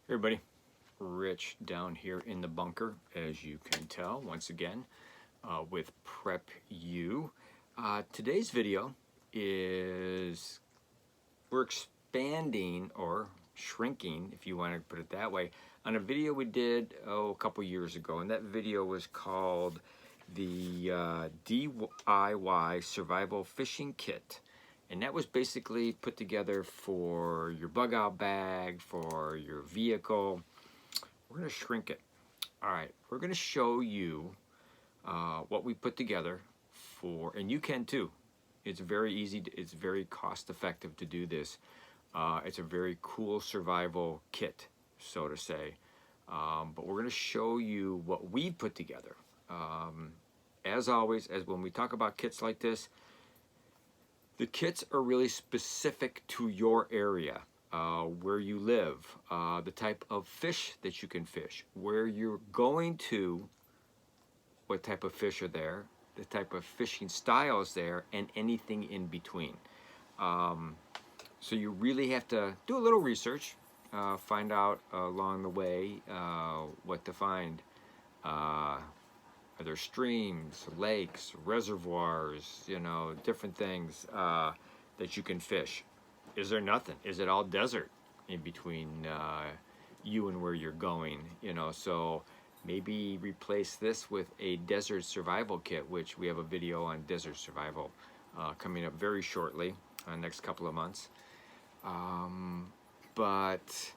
Hey everybody, Rich down here in the bunker, as you can tell, once again, with Prep U. Today's video is we're expanding or shrinking, if you want to put it that way, on a video we did a couple years ago, and that video was called the DIY Survival Fishing Kit. And that was basically put together for your bug out bag, for your vehicle. We're going to shrink it. All right, we're going to show you what we put together for, and you can too. It's very easy, it's very cost effective to do this. It's a very cool survival kit, so to say. But we're going to show you what we put together. As always, as when we talk about kits like this, the kits are really specific to your area, where you live, the type of fish that you can fish, where you're going to, what type of fish are there, the type of fishing styles there, and anything in between. So you really have to do a little research, find out along the way what to find. Are there streams, lakes, reservoirs, different things that you can fish? Is there nothing? Is it all desert in between you and where you're going? So maybe replace this with a desert survival kit, which we have a video on desert survival coming up very shortly, next couple of months. But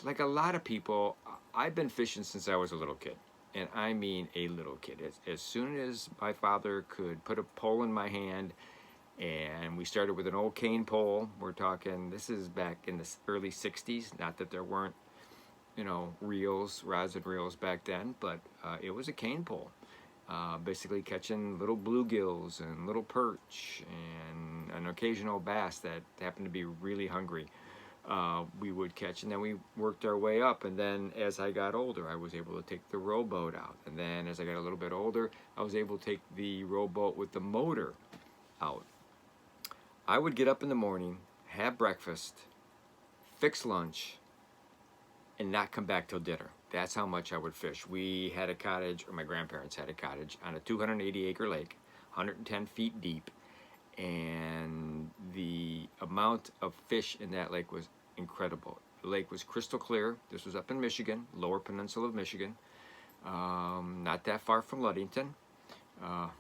like a lot of people, I've been fishing since I was a little kid. And I mean a little kid. As soon as my father could put a pole in my hand, and we started with an old cane pole. We're talking, this is back in the early 60s. Not that there weren't, reels, rods and reels back then, but it was a cane pole. Basically catching little bluegills and little perch and an occasional bass that happened to be really hungry. We would catch, and then we worked our way up. And then as I got older, I was able to take the rowboat out. And then as I got a little bit older, I was able to take the rowboat with the motor out. I would get up in the morning, have breakfast, fix lunch, and not come back till dinner. That's how much I would fish. We had a cottage, or my grandparents had a cottage, on a 280-acre lake, 110 feet deep. And the amount of fish in that lake was incredible. The lake was crystal clear. This was up in Michigan, lower peninsula of Michigan, not that far from Ludington.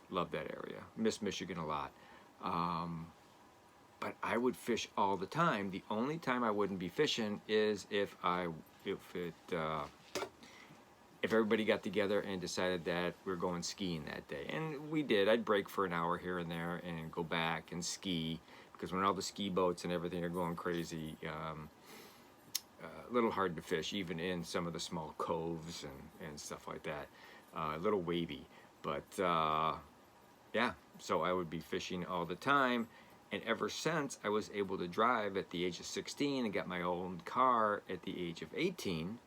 Love that area. Miss Michigan a lot. But I would fish all the time. The only time I wouldn't be fishing is if everybody got together and decided that we're going skiing that day. And we did. I'd break for an hour here and there and go back and ski, because when all the ski boats and everything are going crazy, a little hard to fish, even in some of the small coves and stuff like that. A little wavy. But yeah, so I would be fishing all the time. And ever since I was able to drive at the age of 16 and got my own car at the age of 18,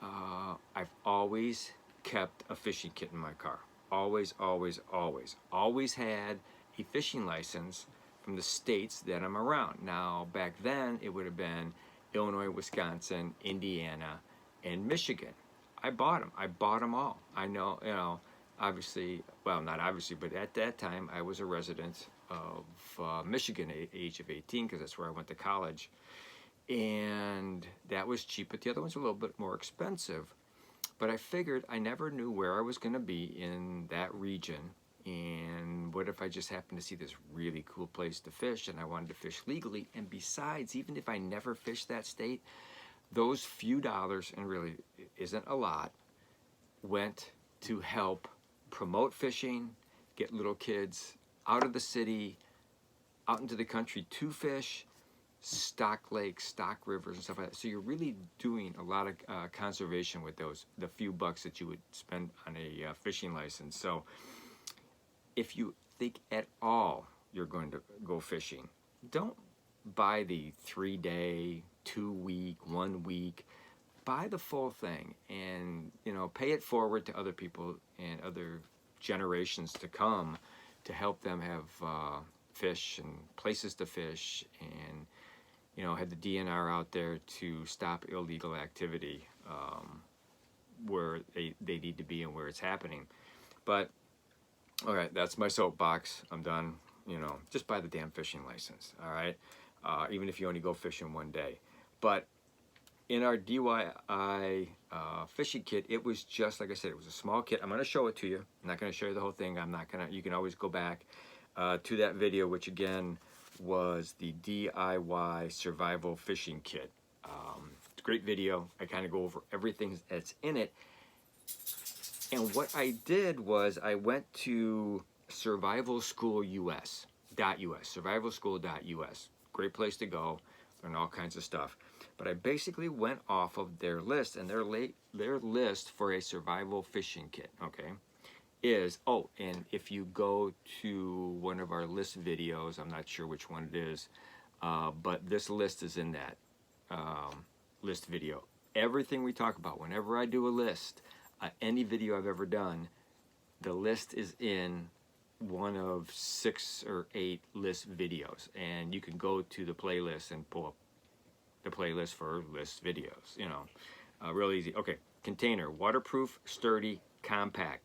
I've always kept a fishing kit in my car. Always, always, always. Always had a fishing license from the states that I'm around. Now, back then, it would have been Illinois, Wisconsin, Indiana, and Michigan. I bought them. I bought them all. I know, obviously, well, not obviously, but at that time, I was a resident of Michigan at the age of 18, because that's where I went to college. And that was cheap, but the other ones were a little bit more expensive. But I figured I never knew where I was going to be in that region, and what if I just happened to see this really cool place to fish, and I wanted to fish legally. And besides, even if I never fished that state, those few dollars, and really isn't a lot, went to help promote fishing, get little kids out of the city, out into the country to fish, stock lakes, stock rivers, and stuff like that. So you're really doing a lot of conservation with the few bucks that you would spend on a fishing license. So if you think at all you're going to go fishing, don't buy the 3-day, 2-week, 1 week. Buy the full thing, and pay it forward to other people and other generations to come, to help them have fish and places to fish, and you know, had the DNR out there to stop illegal activity where they need to be and where it's happening. But all right, that's my soapbox. I'm done. You know, just buy the damn fishing license. All right, even if you only go fishing one day. But in our DIY fishing kit, it was just like I said. It was a small kit. I'm going to show it to you. I'm not going to show you the whole thing. I'm not going to. You can always go back to that video, which again was the DIY survival fishing kit. It's a great video. I kind of go over everything that's in it. And what I did was I went to survivalschool.us, survivalschool.us. Great place to go, learn all kinds of stuff. But I basically went off of their list, and their list for a survival fishing kit, okay, is, oh, and if you go to one of our list videos, I'm not sure which one it is, but this list is in that list video. Everything we talk about, whenever I do a list, any video I've ever done, the list is in one of 6 or 8 list videos, and you can go to the playlist and pull up the playlist for list videos. You know, real easy. Okay, container, waterproof, sturdy, compact.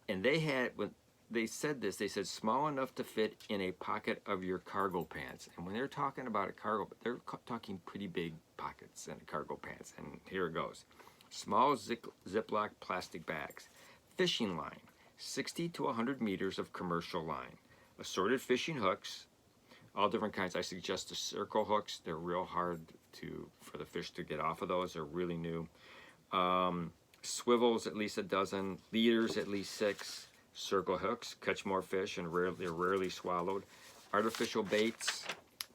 And they had, when they said this, they said small enough to fit in a pocket of your cargo pants. And when they're talking about a cargo, they're talking pretty big pockets in the cargo pants. And here it goes. Small Ziploc plastic bags, fishing line, 60 to 100 meters of commercial line, assorted fishing hooks, all different kinds. I suggest the circle hooks. They're real hard for the fish to get off of those. They're really new. Swivels, at least a dozen. Leaders, at least 6. Circle hooks, catch more fish and they're rarely swallowed. Artificial baits,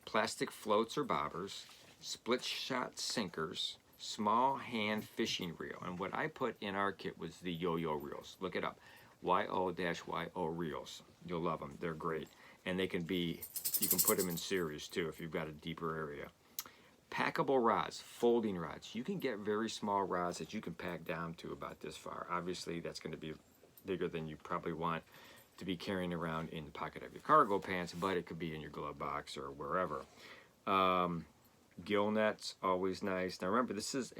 plastic floats or bobbers, split shot sinkers, small hand fishing reel. And what I put in our kit was the yo-yo reels. Look it up. YO-YO reels. You'll love them. They're great. And they can be, you can put them in series too if you've got a deeper area. Packable rods, folding rods. You can get very small rods that you can pack down to about this far. Obviously, that's going to be bigger than you probably want to be carrying around in the pocket of your cargo pants, but it could be in your glove box or wherever. Gill nets, always nice. Now remember, this is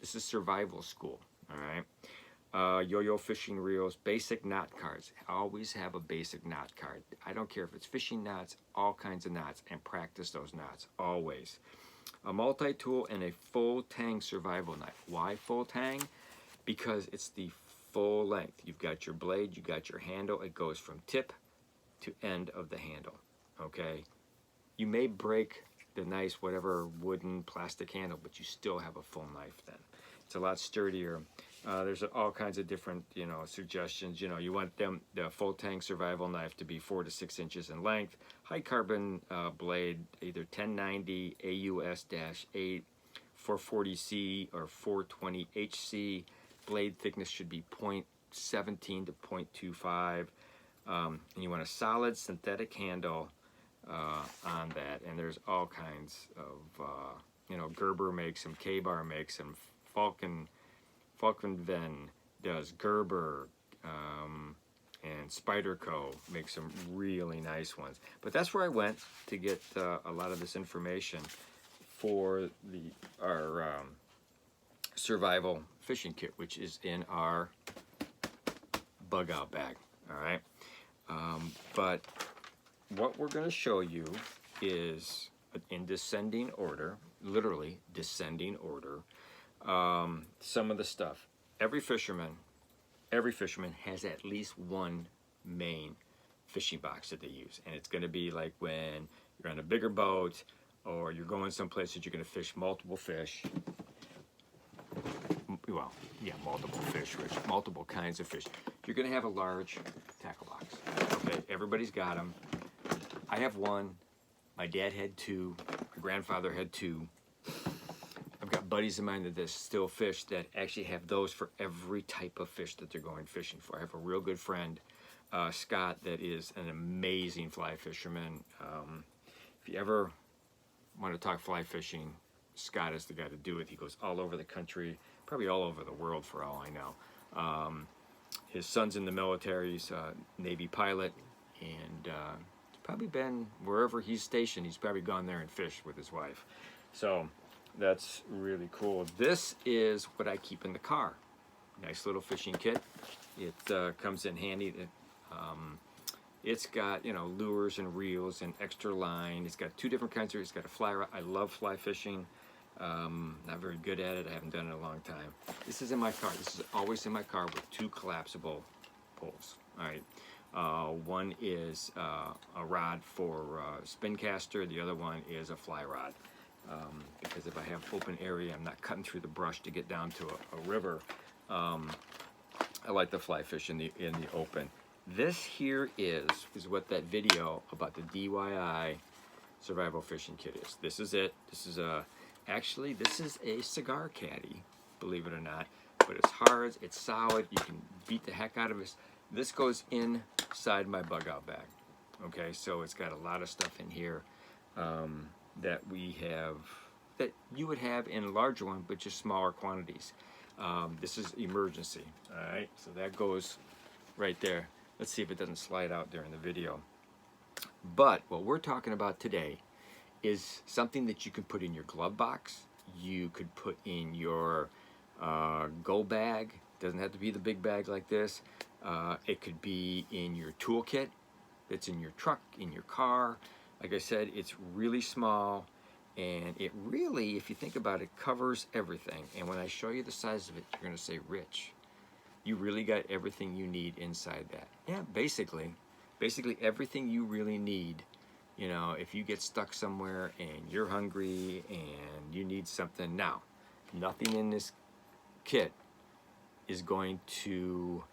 survival school, all right? Yo-yo fishing reels, basic knot cards. Always have a basic knot card. I don't care if it's fishing knots, all kinds of knots, and practice those knots, always. A multi-tool and a full tang survival knife. Why full tang? Because it's the full length. You've got your blade, you got your handle. It goes from tip to end of the handle, okay? You may break the nice whatever wooden plastic handle, but you still have a full knife then. It's a lot sturdier. There's all kinds of different, you know, suggestions. You know, you want the full tang survival knife to be 4 to 6 inches in length. High carbon blade, either 1090 AUS-8, 440C or 420HC. Blade thickness should be 0.17 to 0.25. And you want a solid synthetic handle on that. And there's all kinds of, you know, Gerber makes them, K-Bar makes them, Falkenven does, Gerber, and Spyderco makes some really nice ones. But that's where I went to get a lot of this information for our survival fishing kit, which is in our bug out bag. All right, but what we're going to show you is in descending order, literally descending order, some of the stuff. Every fisherman has at least one main fishing box that they use, and it's going to be like when you're on a bigger boat or you're going someplace that you're going to fish multiple fish. Well, yeah, multiple fish, multiple kinds of fish. You're going to have a large tackle box. Okay, everybody's got them. I have one. My dad had 2. My grandfather had 2. I've got buddies of mine that still fish that actually have those for every type of fish that they're going fishing for. I have a real good friend, Scott, that is an amazing fly fisherman. If you ever want to talk fly fishing, Scott is the guy to do it. He goes all over the country, probably all over the world for all I know. His son's in the military. He's a Navy pilot, and probably been wherever he's stationed. He's probably gone there and fished with his wife. So that's really cool. This is what I keep in the car. Nice little fishing kit. It comes in handy. It's got, you know, lures and reels and extra line. It's got two different kinds of. It's got a fly rod. I love fly fishing. Not very good at it. I haven't done it in a long time. This is in my car. This is always in my car with two collapsible poles. All right. One is a rod for spin caster. The other one is a fly rod. Because if I have open area, I'm not cutting through the brush to get down to a river. I like to fly fish in the open. This here is what that video about the DIY survival fishing kit is. This is it. This is actually this is a cigar caddy, believe it or not. But it's hard. It's solid. You can beat the heck out of it. This goes inside my bug out bag. Okay, so it's got a lot of stuff in here that we have, that you would have in a larger one, but just smaller quantities. This is emergency. All right, so that goes right there. Let's see if it doesn't slide out during the video. But what we're talking about today is something that you can put in your glove box. You could put in your go bag. Doesn't have to be the big bag like this. It could be in your toolkit. It's in your truck, in your car. Like I said, it's really small, and it really, if you think about it, covers everything. And when I show you the size of it, you're going to say, Rich, you really got everything you need inside that. Yeah, basically everything you really need. You know, if you get stuck somewhere and you're hungry and you need something. Now, nothing in this kit is going to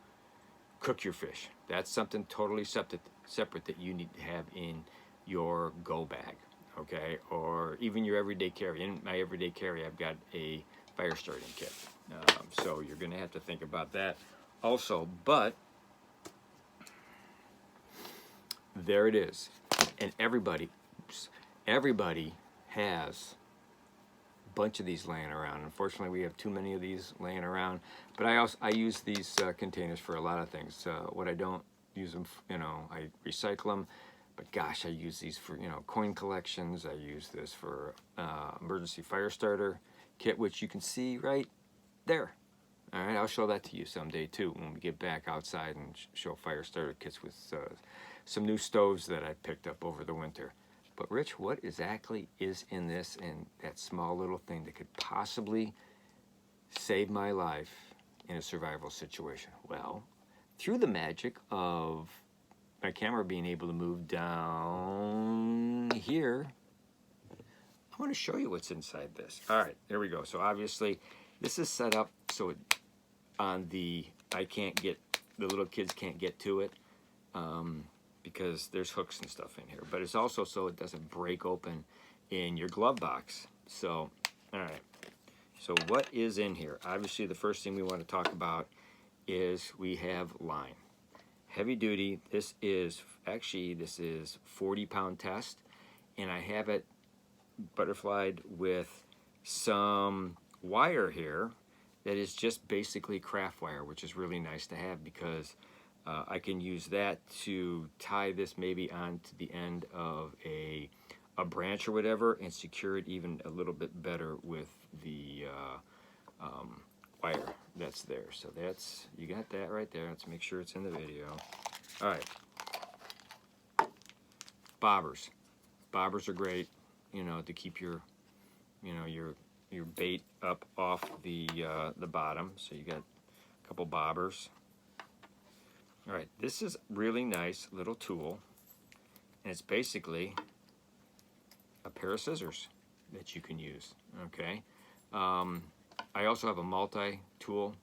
cook your fish. That's something totally separate that you need to have in your go bag, okay? Or even your everyday carry. In my everyday carry, I've got a fire starting kit. So you're gonna have to think about that also, but there it is. And everybody has a bunch of these laying around. Unfortunately, we have too many of these laying around, but I use these containers for a lot of things. What I don't use them, I recycle them. But gosh, I use these for, coin collections. I use this for emergency fire starter kit, which you can see right there. All right, I'll show that to you someday too when we get back outside and show fire starter kits with some new stoves that I picked up over the winter. But Rich, what exactly is in this and that small little thing that could possibly save my life in a survival situation? Well, through the magic of my camera being able to move down here, I want to show you what's inside this. All right, there we go. So obviously this is set up so the little kids can't get to it because there's hooks and stuff in here. But it's also so it doesn't break open in your glove box. So, all right. So what is in here? Obviously the first thing we want to talk about is we have line. Heavy duty. This is 40-pound test, and I have it butterflied with some wire here that is just basically craft wire, which is really nice to have because I can use that to tie this maybe onto the end of a branch or whatever and secure it even a little bit better with the wire that's there. So you got that right there. Let's make sure it's in the video. All right. Bobbers. Bobbers are great, to keep your bait up off the bottom. So you got a couple bobbers. All right, this is really nice little tool, and it's basically a pair of scissors that you can use. Okay. I also have a multi-tool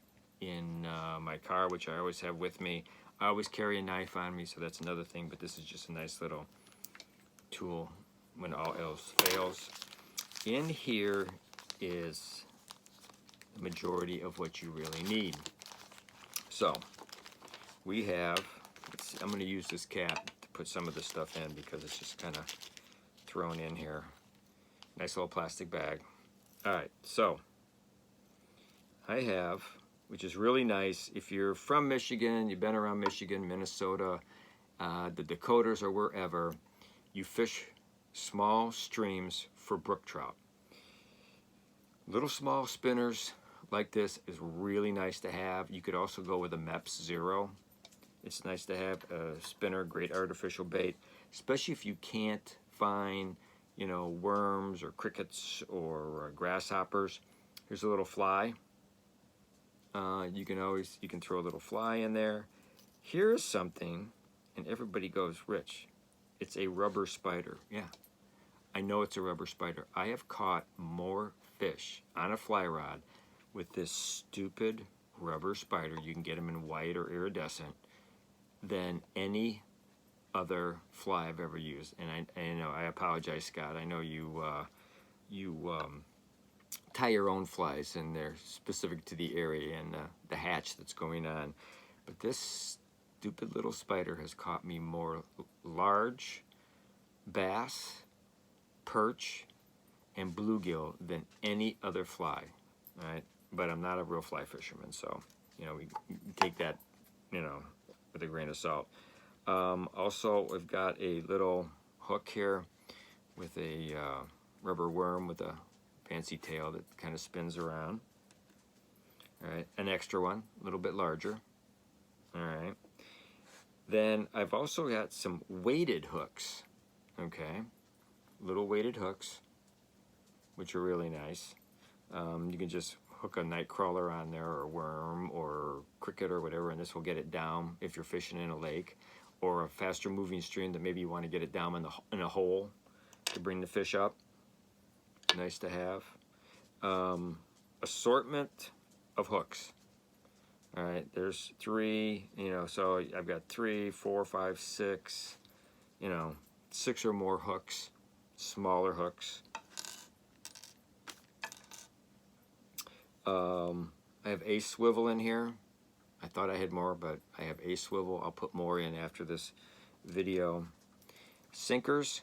in my car, which I always have with me. I always carry a knife on me, so that's another thing, but this is just a nice little tool when all else fails. In here is the majority of what you really need. So we have, I'm going to use this cap to put some of this stuff in because it's just kind of thrown in here. Nice little plastic bag. All right, so I have, which is really nice, if you're from Michigan, you've been around Michigan, Minnesota, the Dakotas, or wherever, you fish small streams for brook trout. Little small spinners like this is really nice to have. You could also go with a Mepps Zero. It's nice to have a spinner, great artificial bait, especially if you can't find, you know, worms or crickets or grasshoppers. Here's a little fly. You can throw a little fly in there. Here's something, and everybody goes, Rich, it's a rubber spider. Yeah, I know it's a rubber spider. I have caught more fish on a fly rod with this stupid rubber spider, you can get them in white or iridescent, than any other fly I've ever used. And I know, I apologize, Scott. I know you tie your own flies, and they're specific to the area and the hatch that's going on. But this stupid little spider has caught me more large bass, perch, and bluegill than any other fly. All right, but I'm not a real fly fisherman, so you know, we take that, you know, with a grain of salt. Also, we've got a little hook here with a rubber worm with a fancy tail that kind of spins around. All right, an extra one, a little bit larger. All right. Then I've also got some weighted hooks. Okay, little weighted hooks, which are really nice. You can just hook a night crawler on there, or worm, or cricket, or whatever, and this will get it down if you're fishing in a lake or a faster moving stream that maybe you want to get it down in a hole to bring the fish up. Nice to have. Assortment of hooks. All right, there's 3, you know, so I've got 3, 4, 5, 6, you know, 6 or more hooks, smaller hooks. I have a swivel in here. I thought I had more, but I have a swivel. I'll put more in after this video. Sinkers.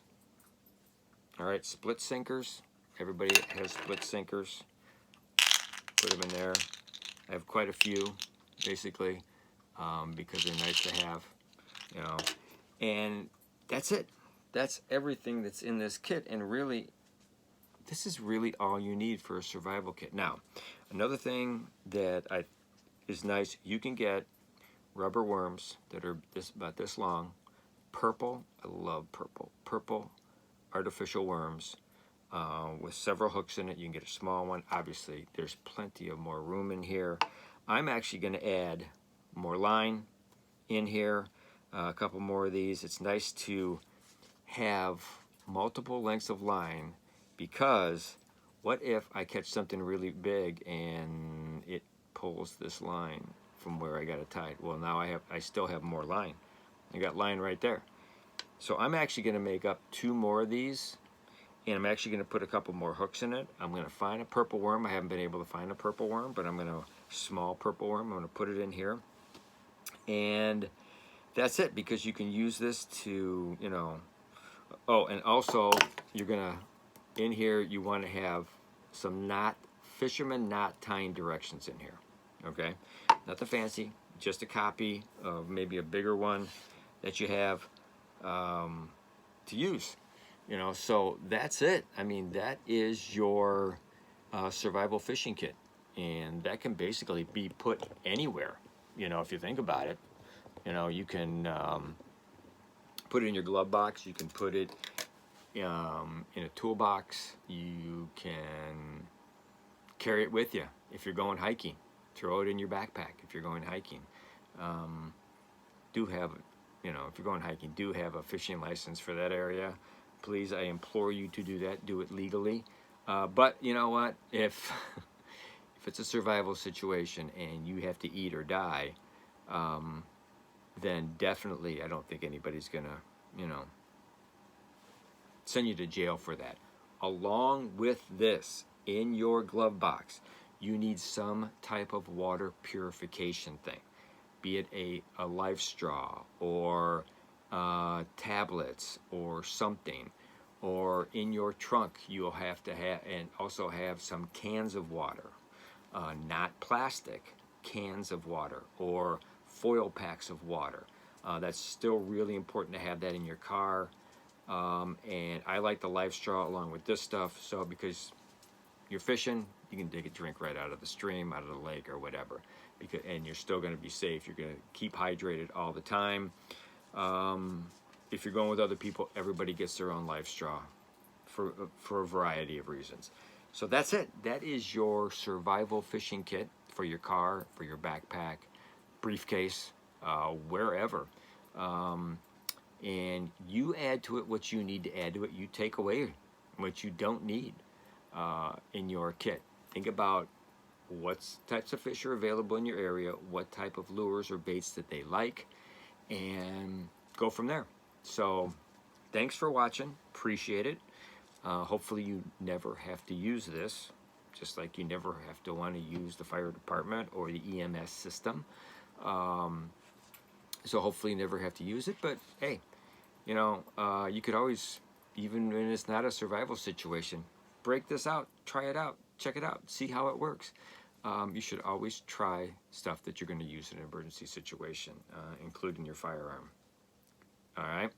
All right, split sinkers. Everybody has split sinkers. Put them in there. I have quite a few, basically, because they're nice to have, you know. And that's it. That's everything that's in this kit. And really, this is really all you need for a survival kit. Now, another thing that is nice, you can get rubber worms that are about this long. Purple, I love purple. Purple artificial worms with several hooks in it. You can get a small one. Obviously, there's plenty of more room in here. I'm actually going to add more line in here, a couple more of these. It's nice to have multiple lengths of line, because what if I catch something really big and it pulls this line from where I got it tied? Well, now I still have more line. I got line right there. So I'm actually going to make up 2 more of these, and I'm actually going to put a couple more hooks in it. I'm going to find a purple worm. I haven't been able to find a purple worm, but I'm going to small purple worm. I'm going to put it in here, and that's it, because you can use this to, you know. Oh, and also you're going to, in here, you want to have some fisherman knot tying directions in here. Okay, nothing fancy, just a copy of maybe a bigger one that you have to use, you know. So that's it. I mean, that is your survival fishing kit, and that can basically be put anywhere, you know, if you think about it. You know, you can put it in your glove box, you can put it in a toolbox, you can carry it with you if you're going hiking, throw it in your backpack if you're going hiking. Do have, you know, if you're going hiking, do have a fishing license for that area. Please, I implore you to do that. Do it legally. But you know what? If it's a survival situation and you have to eat or die, then definitely I don't think anybody's gonna, you know, send you to jail for that. Along with this, in your glove box, you need some type of water purification thing, be it a life straw or tablets or something. Or in your trunk, you'll have to have, and also have some cans of water, not plastic, cans of water, or foil packs of water. That's still really important to have that in your car. And I like the Life Straw along with this stuff. So because you're fishing, you can take a drink right out of the stream, out of the lake, or whatever. And you're still going to be safe. You're going to keep hydrated all the time. If you're going with other people, everybody gets their own Life Straw for a variety of reasons. So that's it. That is your survival fishing kit for your car, for your backpack, briefcase, wherever. And you add to it what you need to add to it. You take away what you don't need in your kit. Think about what types of fish are available in your area, what type of lures or baits that they like, and go from there. So thanks for watching. Appreciate it. Hopefully you never have to use this, just like you never have to want to use the fire department or the EMS system. So hopefully you never have to use it. But hey, you know, you could always, even when it's not a survival situation, break this out, try it out, check it out, see how it works. You should always try stuff that you're going to use in an emergency situation, including your firearm. All right,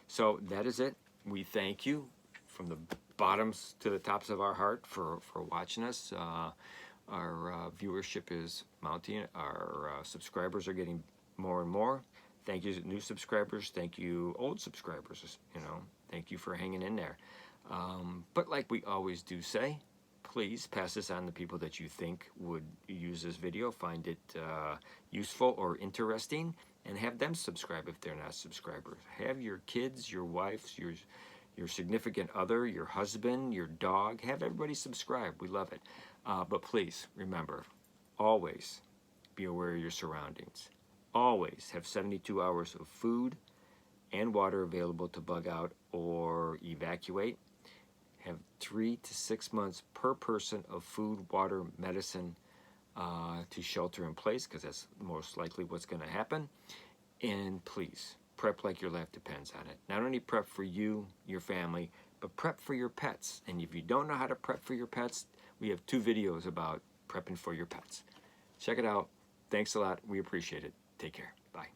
so that is it. We thank you from the bottoms to the tops of our heart for watching us. Our viewership is mounting. Our subscribers are getting more and more. Thank you, new subscribers. Thank you, old subscribers. You know, thank you for hanging in there. But like we always do say, please pass this on to people that you think would use this video, find it useful or interesting, and have them subscribe if they're not subscribers. Have your kids, your wives, your significant other, your husband, your dog, have everybody subscribe. We love it. But please remember, always be aware of your surroundings. Always have 72 hours of food and water available to bug out or evacuate. Have 3 to 6 months per person of food, water, medicine to shelter in place, because that's most likely what's going to happen. And please, prep like your life depends on it. Not only prep for you, your family, but prep for your pets. And if you don't know how to prep for your pets, we have 2 videos about prepping for your pets. Check it out. Thanks a lot. We appreciate it. Take care. Bye.